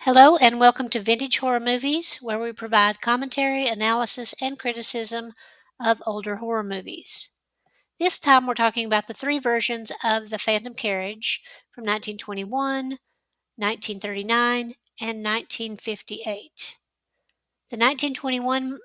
Hello, and welcome to Vintage Horror Movies, where we provide commentary, analysis, and criticism of older horror movies. This time we're talking about the three versions of The Phantom Carriage from 1921, 1939, and 1958. The 1921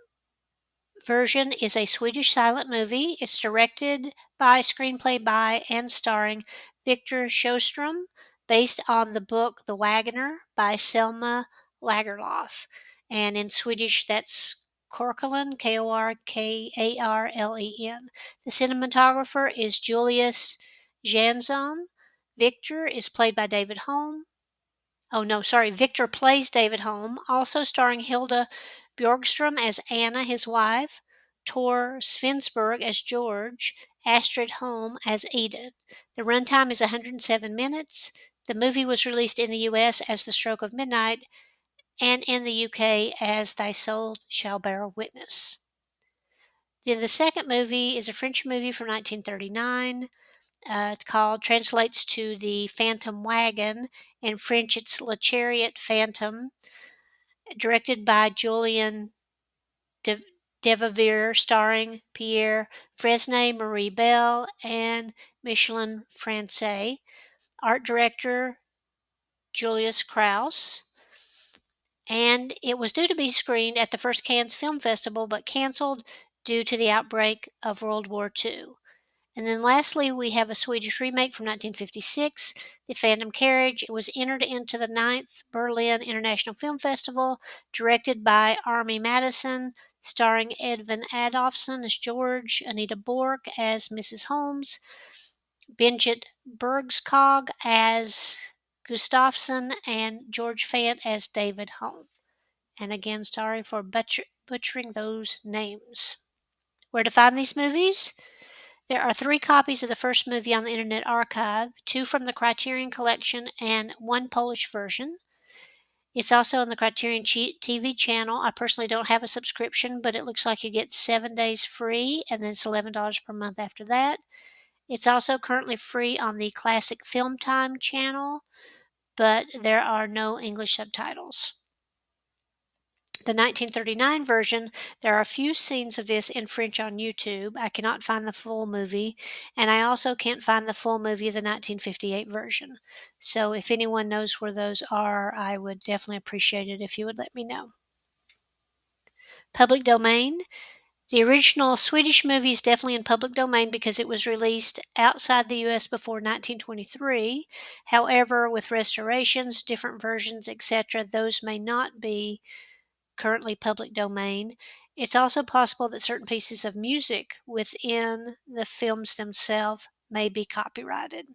version is a Swedish silent movie. It's directed by, screenplay by, and starring Victor Sjostrom, based on the book The Wagoner by Selma Lagerlöf. And in Swedish, that's Korkalen, Korkarlen. The cinematographer is Julius Jansson. Victor is played by David Holm. Oh, no, sorry. Victor plays David Holm, also starring Hilda Bjorkstrom as Anna, his wife, Tor Svensberg as George, Astrid Holm as Edith. The runtime is 107 minutes. The movie was released in the US as The Stroke of Midnight and in the UK as Thy Soul Shall Bear Witness. Then the second movie is a French movie from 1939. It's called, translates to the Phantom Wagon. In French, it's Le Chariot Phantom, directed by Julien de, Devavier, starring Pierre Fresnay, Marie Belle, and Micheline Francais. Art director Julius Krauss. And it was due to be screened at the first Cannes Film Festival, but canceled due to the outbreak of World War II. And then lastly, we have a Swedish remake from 1956, The Phantom Carriage. It was entered into the 9th Berlin International Film Festival, directed by Army Madison, starring Edvin Adolfsson as George, Anita Bork as Mrs. Holmes, Benjit Bergskog as Gustafsson, and George Fant as David Holm. And again, sorry for butchering those names. Where to find these movies? There are 3 copies of the first movie on the Internet Archive, 2 from the Criterion Collection, and 1 Polish version. It's also on the Criterion TV channel. I personally don't have a subscription, but it looks like you get 7 days free, and then it's $11 per month after that. It's also currently free on the Classic Film Time channel, but there are no English subtitles. The 1939 version, there are a few scenes of this in French on YouTube. I cannot find the full movie, and I also can't find the full movie of the 1958 version. So if anyone knows where those are, I would definitely appreciate it if you would let me know. Public domain. The original Swedish movie is definitely in public domain because it was released outside the US before 1923. However, with restorations, different versions, etc., those may not be currently public domain. It's also possible that certain pieces of music within the films themselves may be copyrighted.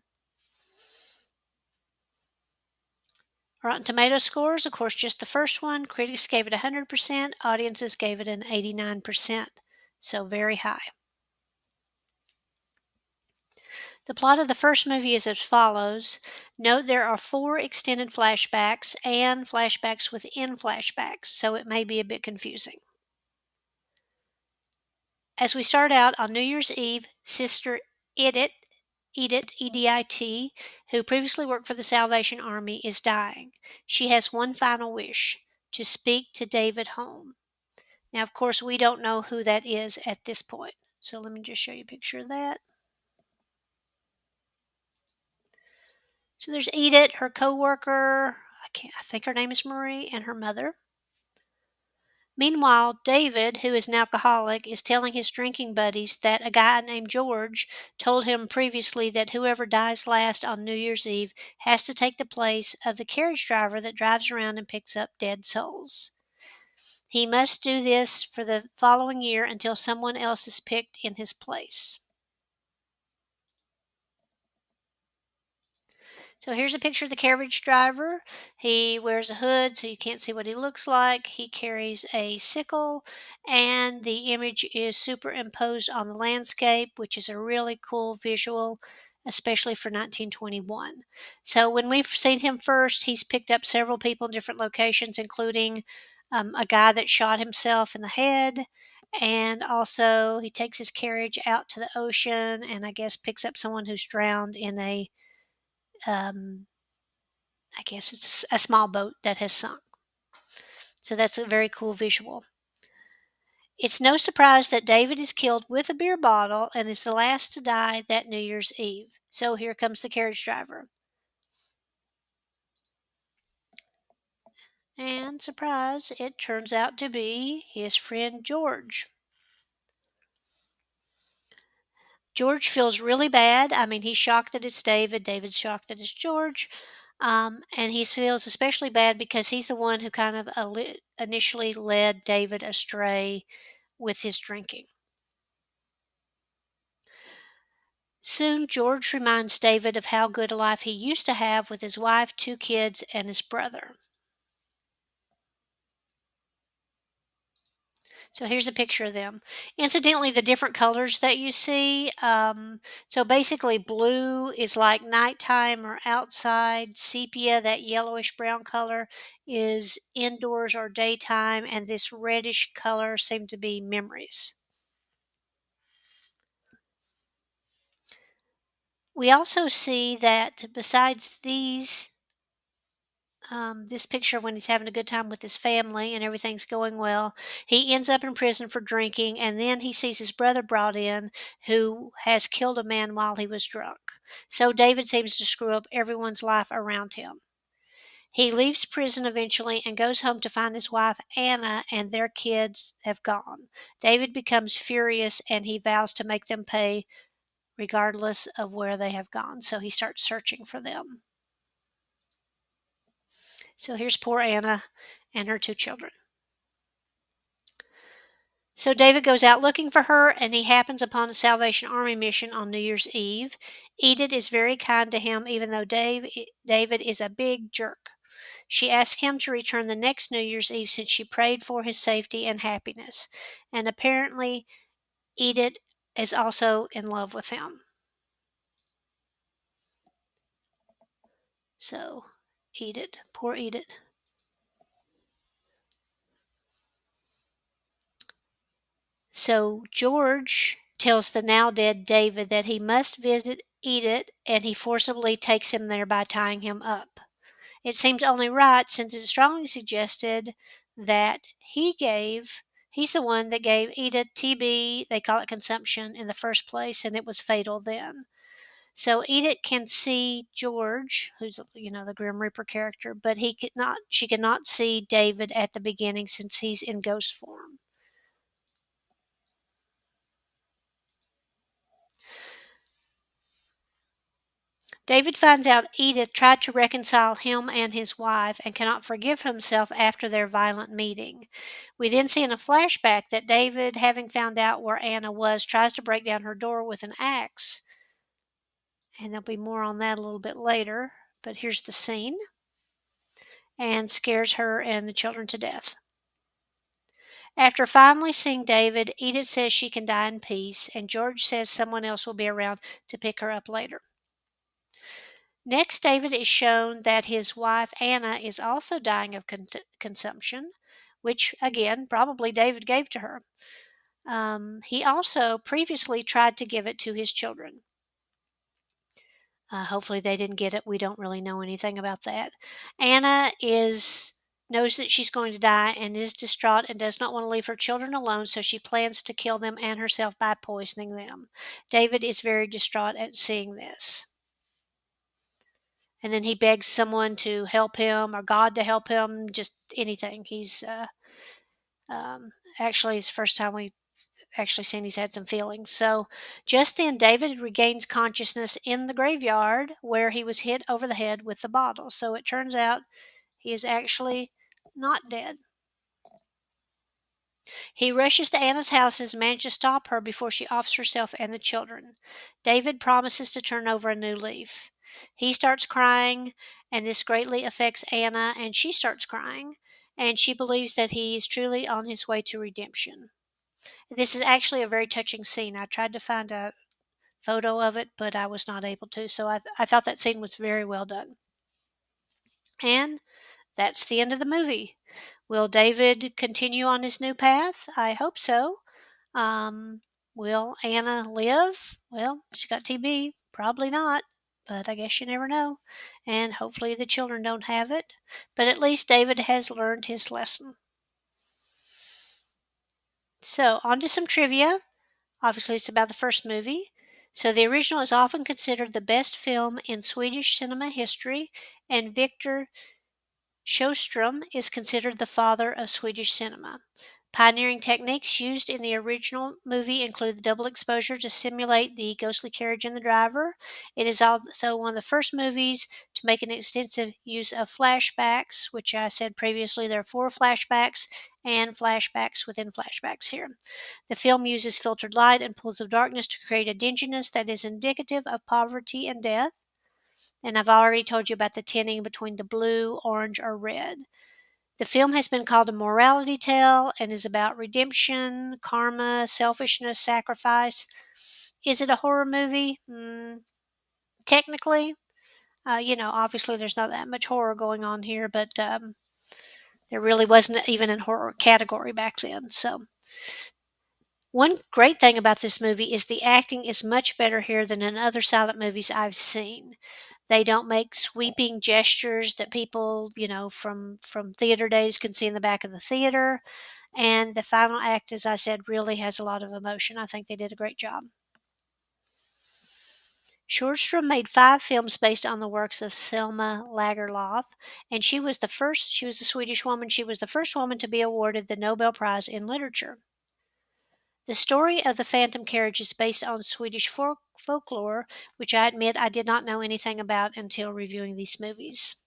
Rotten Tomato scores, of course, just the first one. Critics gave it 100%, audiences gave it an 89%, so very high. The plot of the first movie is as follows. Note there are 4 extended flashbacks and flashbacks within flashbacks, so it may be a bit confusing. As we start out on New Year's Eve, Sister Edith, Edit, who previously worked for the Salvation Army, is dying. She has one final wish, to speak to David Holm. Now, of course, we don't know who that is at this point. So let me just show you a picture of that. So there's Edith, her co-worker, I think her name is Marie, and her mother. Meanwhile, David, who is an alcoholic, is telling his drinking buddies that a guy named George told him previously that whoever dies last on New Year's Eve has to take the place of the carriage driver that drives around and picks up dead souls. He must do this for the following year until someone else is picked in his place. So here's a picture of the carriage driver. He wears a hood so you can't see what he looks like. He carries a sickle, and the image is superimposed on the landscape, which is a really cool visual, especially for 1921. So when we've seen him first, he's picked up several people in different locations, including a guy that shot himself in the head. And also, he takes his carriage out to the ocean and I guess picks up someone who's drowned in a um, I guess it's a small boat that has sunk. So that's a very cool visual. It's no surprise that David is killed with a beer bottle and is the last to die that New Year's Eve. So here comes the carriage driver. And surprise, it turns out to be his friend George. George feels really bad. I mean, he's shocked that it's David. David's shocked that it's George. And he feels especially bad because he's the one who kind of initially led David astray with his drinking. Soon, George reminds David of how good a life he used to have with his wife, 2 kids, and his brother. So here's a picture of them. Incidentally, the different colors that you see, so basically blue is like nighttime or outside. Sepia, that yellowish brown color, is indoors or daytime. And this reddish color seem to be memories. We also see that besides this picture when he's having a good time with his family and everything's going well. He ends up in prison for drinking, and then he sees his brother brought in who has killed a man while he was drunk. So David seems to screw up everyone's life around him. He leaves prison eventually and goes home to find his wife Anna and their kids have gone. David becomes furious and he vows to make them pay regardless of where they have gone. So he starts searching for them. So here's poor Anna and her 2 children. So David goes out looking for her and he happens upon a Salvation Army mission on New Year's Eve. Edith is very kind to him even though David is a big jerk. She asks him to return the next New Year's Eve since she prayed for his safety and happiness. And apparently Edith is also in love with him. So Edith, poor Edith. So George tells the now dead David that he must visit Edith, and he forcibly takes him there by tying him up. It seems only right since it's strongly suggested that he's the one that gave Edith TB, they call it consumption, in the first place, and it was fatal then. So Edith can see George, who's the Grim Reaper character, but she could not see David at the beginning since he's in ghost form. David finds out Edith tried to reconcile him and his wife and cannot forgive himself after their violent meeting. We then see in a flashback that David, having found out where Anna was, tries to break down her door with an axe. And there'll be more on that a little bit later. But here's the scene. And scares her and the children to death. After finally seeing David, Edith says she can die in peace, and George says someone else will be around to pick her up later. Next, David is shown that his wife Anna is also dying of consumption, which again, probably David gave to her. He also previously tried to give it to his children. Hopefully, they didn't get it. We don't really know anything about that. Anna knows that she's going to die and is distraught and does not want to leave her children alone, so she plans to kill them and herself by poisoning them. David is very distraught at seeing this. And then he begs someone to help him or God to help him, just anything. He's actually, it's the first time we've actually seen he's had some feelings. So just then, David regains consciousness in the graveyard where he was hit over the head with the bottle. So it turns out he is actually not dead. He rushes to Anna's house and manages to stop her before she offs herself and the children. David promises to turn over a new leaf. He starts crying, and this greatly affects Anna, and she starts crying, and she believes that he is truly on his way to redemption. This is actually a very touching scene. I tried to find a photo of it, but I was not able to, so I thought that scene was very well done. And that's the end of the movie. Will David continue on his new path? I hope so. Will Anna live? Well, she got TB. Probably not. but I guess you never know. And hopefully the children don't have it. But at least David has learned his lesson. So, on to some trivia. Obviously, it's about the first movie. So, the original is often considered the best film in Swedish cinema history, and Victor Sjostrom is considered the father of Swedish cinema. Pioneering techniques used in the original movie include the double exposure to simulate the ghostly carriage and the driver. It is also one of the first movies to make an extensive use of flashbacks, which I said previously there are 4 flashbacks and flashbacks within flashbacks here. The film uses filtered light and pools of darkness to create a dinginess that is indicative of poverty and death. And I've already told you about the tinting between the blue, orange, or red. The film has been called a morality tale and is about redemption, karma, selfishness, sacrifice. Is it a horror movie? Technically, obviously there's not that much horror going on here, but there really wasn't even a horror category back then. So, one great thing about this movie is the acting is much better here than in other silent movies I've seen. They don't make sweeping gestures that people, from theater days can see in the back of the theater. And the final act, as I said, really has a lot of emotion. I think they did a great job. Sjostrom made 5 films based on the works of Selma Lagerlöf, and she was a Swedish woman, she was the first woman to be awarded the Nobel Prize in Literature. The story of the Phantom Carriage is based on Swedish folklore, which I admit I did not know anything about until reviewing these movies.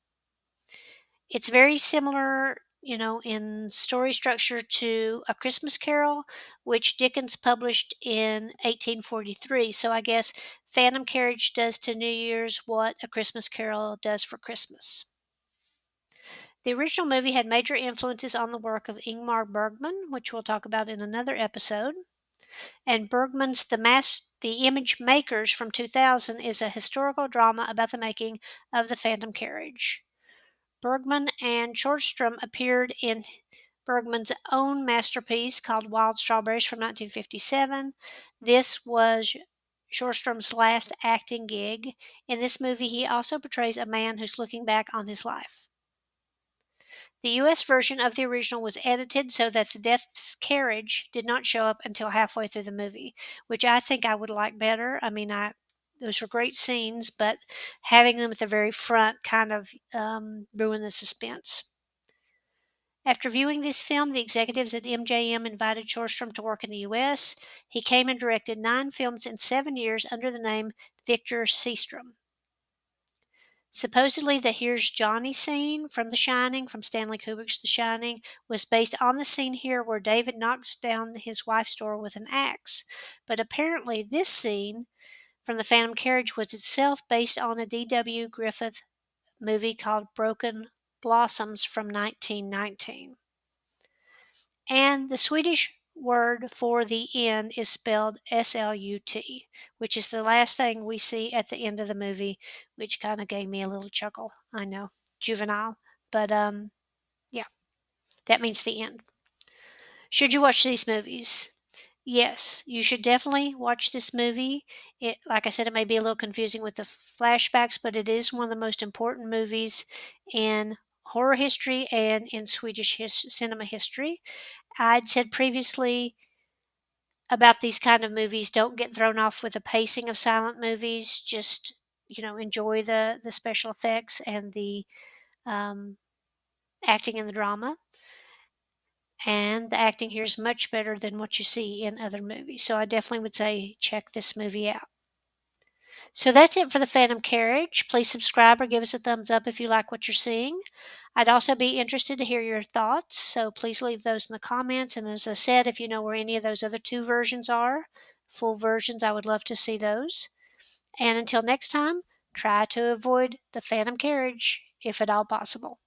It's very similar, in story structure to A Christmas Carol, which Dickens published in 1843. So I guess Phantom Carriage does to New Year's what A Christmas Carol does for Christmas. The original movie had major influences on the work of Ingmar Bergman, which we'll talk about in another episode. And Bergman's The Image Makers from 2000 is a historical drama about the making of the Phantom Carriage. Bergman and Sjostrom appeared in Bergman's own masterpiece called Wild Strawberries from 1957. This was Sjostrom's last acting gig. In this movie, he also portrays a man who's looking back on his life. The US version of the original was edited so that the Death's Carriage did not show up until halfway through the movie, which I think I would like better. I mean, those were great scenes, but having them at the very front kind of ruined the suspense. After viewing this film, the executives at MGM invited Sjostrom to work in the U.S. He came and directed 9 films in 7 years under the name Victor Sjostrom. Supposedly, the Here's Johnny scene from The Shining, from Stanley Kubrick's The Shining, was based on the scene here where David knocks down his wife's door with an axe. But apparently, this scene from The Phantom Carriage was itself based on a D.W. Griffith movie called Broken Blossoms from 1919. And the Swedish word for the end is spelled SLUT, which is the last thing we see at the end of the movie, which kind of gave me a little chuckle. I know, juvenile, but yeah, that means the end. Should you watch these movies? Yes, you should definitely watch this movie. Like I said, it may be a little confusing with the flashbacks, but it is one of the most important movies in horror history and in Swedish cinema history. I'd said previously about these kind of movies, don't get thrown off with the pacing of silent movies. Just, enjoy the special effects and the um, acting in the drama. And the acting here is much better than what you see in other movies. So I definitely would say check this movie out. So that's it for the Phantom Carriage. Please subscribe or give us a thumbs up if you like what you're seeing. I'd also be interested to hear your thoughts, so please leave those in the comments. And as I said, if you know where any of those other 2 versions are, full versions, I would love to see those. And until next time, try to avoid the Phantom Carriage if at all possible.